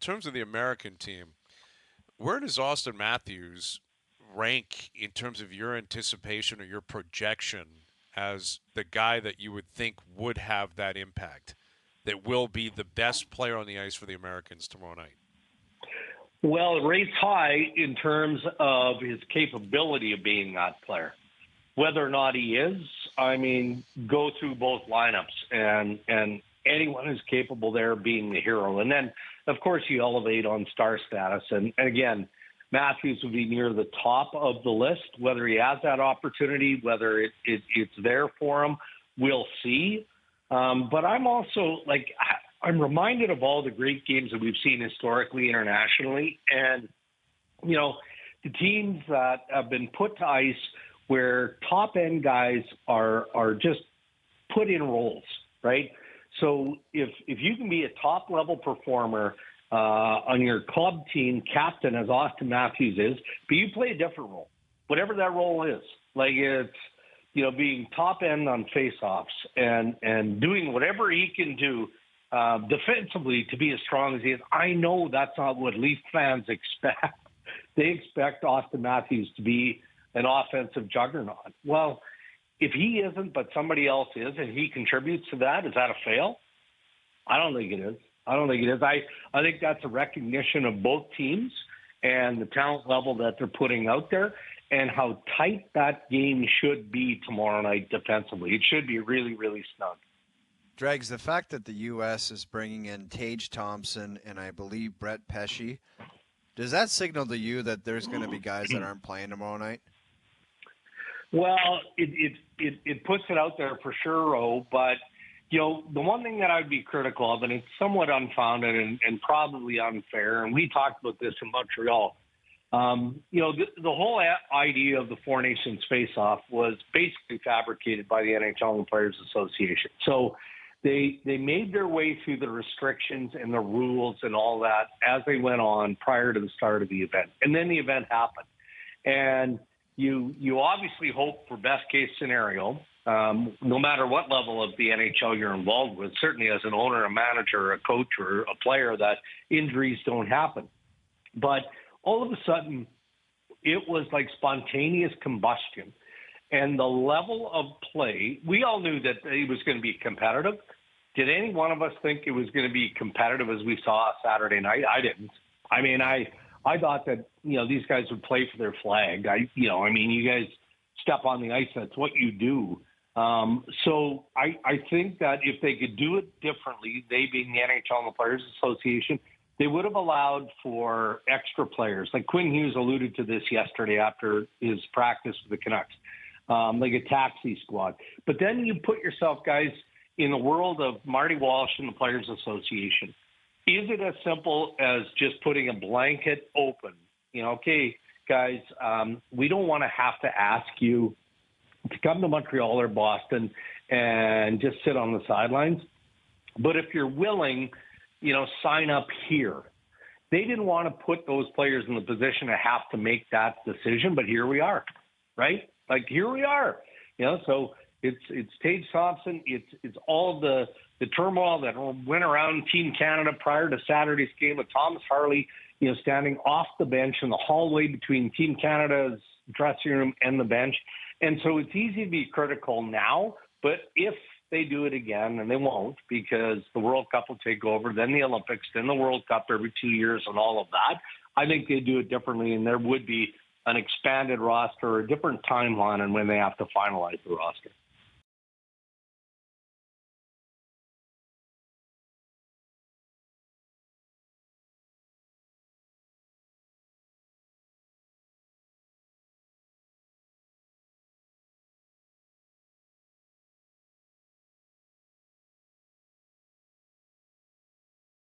terms of the American team, where does Auston Matthews rank in terms of your anticipation or your projection as the guy that you would think would have that impact, that will be the best player on the ice for the Americans tomorrow night? Well, it rates high in terms of his capability of being that player. Whether or not he is, I mean, go through both lineups, and anyone is capable there of being the hero. And then, of course, you elevate on star status. And again, Matthews would be near the top of the list. Whether he has that opportunity, whether it's there for him, we'll see. But I'm also, I'm reminded of all the great games that we've seen historically internationally. And, the teams that have been put to ice where top-end guys are just put in roles, right? So if you can be a top-level performer on your club team, captain, as Auston Matthews is, but you play a different role, whatever that role is. Like it's, being top-end on face-offs and doing whatever he can do defensively to be as strong as he is. I know that's not what Leaf fans expect. They expect Auston Matthews to be an offensive juggernaut. Well, if he isn't, but somebody else is, and he contributes to that, is that a fail? I don't think it is. I think that's a recognition of both teams and the talent level that they're putting out there and how tight that game should be tomorrow night defensively. It should be really, really snug. Dregs, the fact that the U.S. is bringing in Tage Thompson and I believe Brett Pesce, does that signal to you that there's going to be guys that aren't playing tomorrow night? Well, it puts it out there for sure, but, the one thing that I'd be critical of, and it's somewhat unfounded and probably unfair, and we talked about this in Montreal, the whole idea of the Four Nations face-off was basically fabricated by the NHL and Players Association. So they made their way through the restrictions and the rules and all that as they went on prior to the start of the event. And then the event happened. And you obviously hope for best case scenario, no matter what level of the NHL you're involved with, certainly as an owner, a manager, a coach, or a player, that injuries don't happen. But all of a sudden, it was like spontaneous combustion. And the level of play, we all knew that it was going to be competitive. Did any one of us think it was going to be competitive as we saw Saturday night? I didn't. I mean, I thought that, these guys would play for their flag. You guys step on the ice. That's what you do. So I think that if they could do it differently, they being the NHL and the Players Association, they would have allowed for extra players. Like Quinn Hughes alluded to this yesterday after his practice with the Canucks, like a taxi squad. But then you put yourself, guys, in the world of Marty Walsh and the Players Association. Is it as simple as just putting a blanket open? Okay, guys, we don't want to have to ask you to come to Montreal or Boston and just sit on the sidelines. But if you're willing, sign up here. They didn't want to put those players in the position to have to make that decision, but here we are, right? Like, here we are. So it's Tage Thompson. It's all the turmoil that went around Team Canada prior to Saturday's game with Thomas Harley, standing off the bench in the hallway between Team Canada's dressing room and the bench. And so it's easy to be critical now, but if they do it again, and they won't, because the World Cup will take over, then the Olympics, then the World Cup every 2 years and all of that, I think they do it differently, and there would be an expanded roster or a different timeline on when they have to finalize the roster.